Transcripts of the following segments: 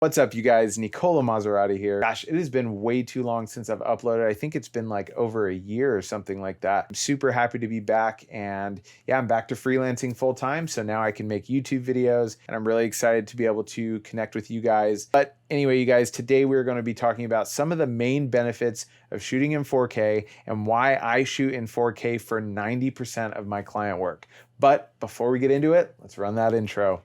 What's up, you guys? Nicola Maserati here. Gosh, it has been way too long since I've uploaded. I think it's been like over a year or something like that. I'm super happy to be back, and yeah, I'm back to freelancing full time. So now I can make YouTube videos, and I'm really excited to be able to connect with you guys. But anyway, you guys, today we're going to be talking about some of the main benefits of shooting in 4K and why I shoot in 4K for 90% of my client work. But before we get into it, let's run that intro.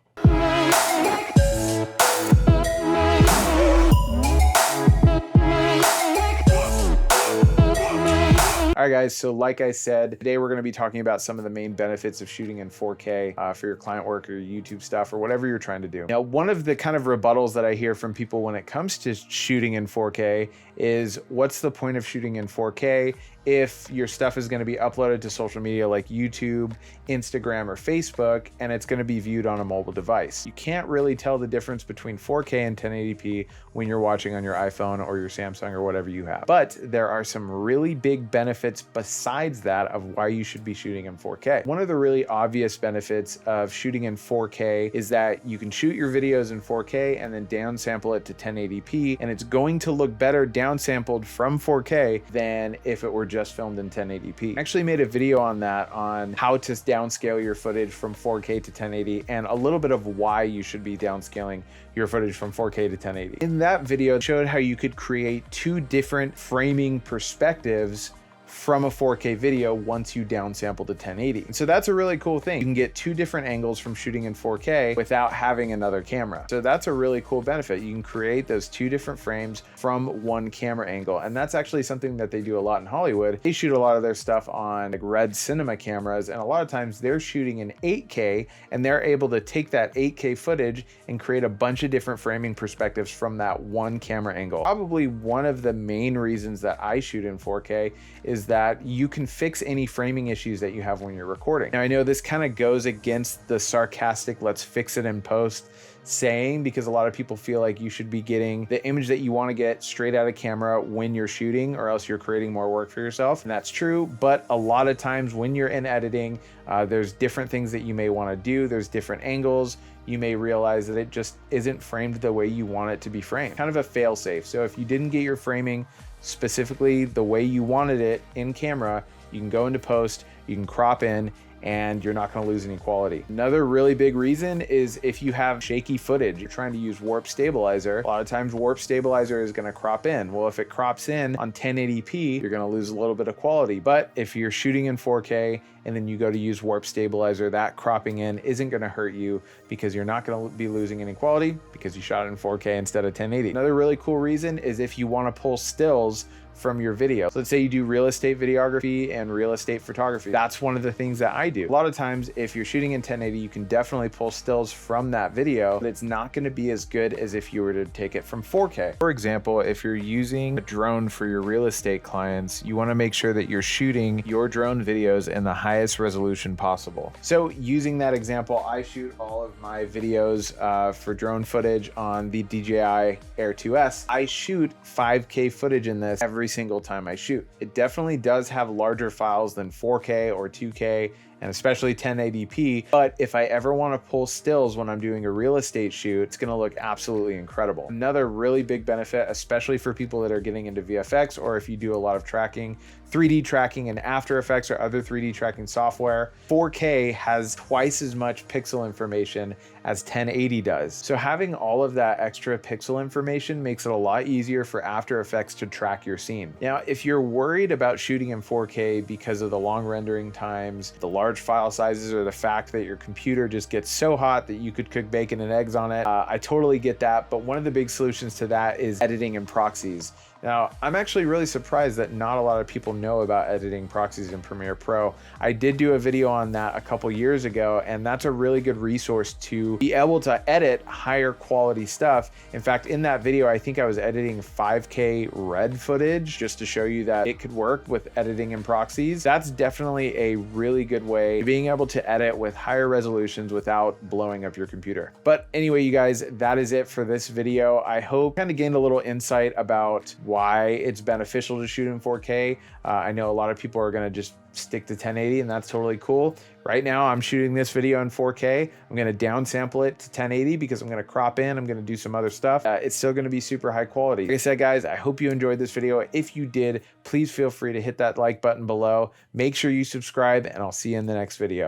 All right, guys, so like I said, today we're going to be talking about some of the main benefits of shooting in 4K for your client work or your YouTube stuff or whatever you're trying to do. Now, one of the kind of rebuttals that I hear from people when it comes to shooting in 4K is, what's the point of shooting in 4K if your stuff is going to be uploaded to social media like YouTube, Instagram, or Facebook, and it's going to be viewed on a mobile device? You can't really tell the difference between 4K and 1080p when you're watching on your iPhone or your Samsung or whatever you have. But there are some really big benefits besides that of why you should be shooting in 4K. One of the really obvious benefits of shooting in 4K is that you can shoot your videos in 4K and then downsample it to 1080p, and it's going to look better downsampled from 4K than if it were just filmed in 1080p. I actually made a video on that, on how to downscale your footage from 4K to 1080 and a little bit of why you should be downscaling your footage from 4K to 1080. In that video, I showed how you could create two different framing perspectives from a 4K video once you downsample to 1080. And so that's a really cool thing. You can get two different angles from shooting in 4K without having another camera. So that's a really cool benefit. You can create those two different frames from one camera angle. And that's actually something that they do a lot in Hollywood. They shoot a lot of their stuff on like Red Cinema cameras, and a lot of times they're shooting in 8K, and they're able to take that 8K footage and create a bunch of different framing perspectives from that one camera angle. Probably one of the main reasons that I shoot in 4K is that you can fix any framing issues that you have when you're recording. Now, I know this kind of goes against the sarcastic "let's fix it in post" saying, because a lot of people feel like you should be getting the image that you want to get straight out of camera when you're shooting, or else you're creating more work for yourself. And that's true, but a lot of times when you're in editing, there's different things that you may want to do. There's different angles. You may realize that it just isn't framed the way you want it to be framed. Kind of a fail-safe. So if you didn't get your framing specifically the way you wanted it in camera, you can go into post, you can crop in, and you're not going to lose any quality. Another really big reason is if you have shaky footage, you're trying to use warp stabilizer. A lot of times warp stabilizer is going to crop in. Well, if it crops in on 1080p, you're going to lose a little bit of quality. But if you're shooting in 4K and then you go to use warp stabilizer, that cropping in isn't going to hurt you, because you're not going to be losing any quality because you shot it in 4K instead of 1080. Another really cool reason is if you want to pull stills from your video. So let's say you do real estate videography and real estate photography. That's one of the things that I do. A lot of times, if you're shooting in 1080, you can definitely pull stills from that video, but it's not going to be as good as if you were to take it from 4K. For example, if you're using a drone for your real estate clients, you want to make sure that you're shooting your drone videos in the highest resolution possible. So using that example, I shoot all of my videos for drone footage on the DJI Air 2S. I shoot 5K footage in this every single time I shoot. It definitely does have larger files than 4K or 2K, and especially 1080p, but if I ever want to pull stills when I'm doing a real estate shoot, it's going to look absolutely incredible. Another really big benefit, especially for people that are getting into VFX, or if you do a lot of tracking, 3D tracking in After Effects or other 3D tracking software, 4K has twice as much pixel information as 1080 does. So having all of that extra pixel information makes it a lot easier for After Effects to track your scene. Now, if you're worried about shooting in 4K because of the long rendering times, the large file sizes, or the fact that your computer just gets so hot that you could cook bacon and eggs on it, I totally get that. But one of the big solutions to that is editing in Proxies. Now, I'm actually really surprised that not a lot of people know about editing Proxies in Premiere Pro. I did do a video on that a couple years ago, and that's a really good resource to be able to edit higher quality stuff. In fact, in that video, I think I was editing 5K red footage just to show you that it could work with editing in Proxies. That's definitely a really good way of being able to edit with higher resolutions without blowing up your computer. But anyway, you guys, that is it for this video. I hope kind of gained a little insight about why it's beneficial to shoot in 4K. I know a lot of people are going to just stick to 1080, and that's totally cool. Right now I'm shooting this video in 4K. I'm going to downsample it to 1080 because I'm going to crop in, I'm going to do some other stuff. It's still going to be super high quality. Like I said, guys, I hope you enjoyed this video. If you did, please feel free to hit that like button below. Make sure you subscribe, and I'll see you in the next video.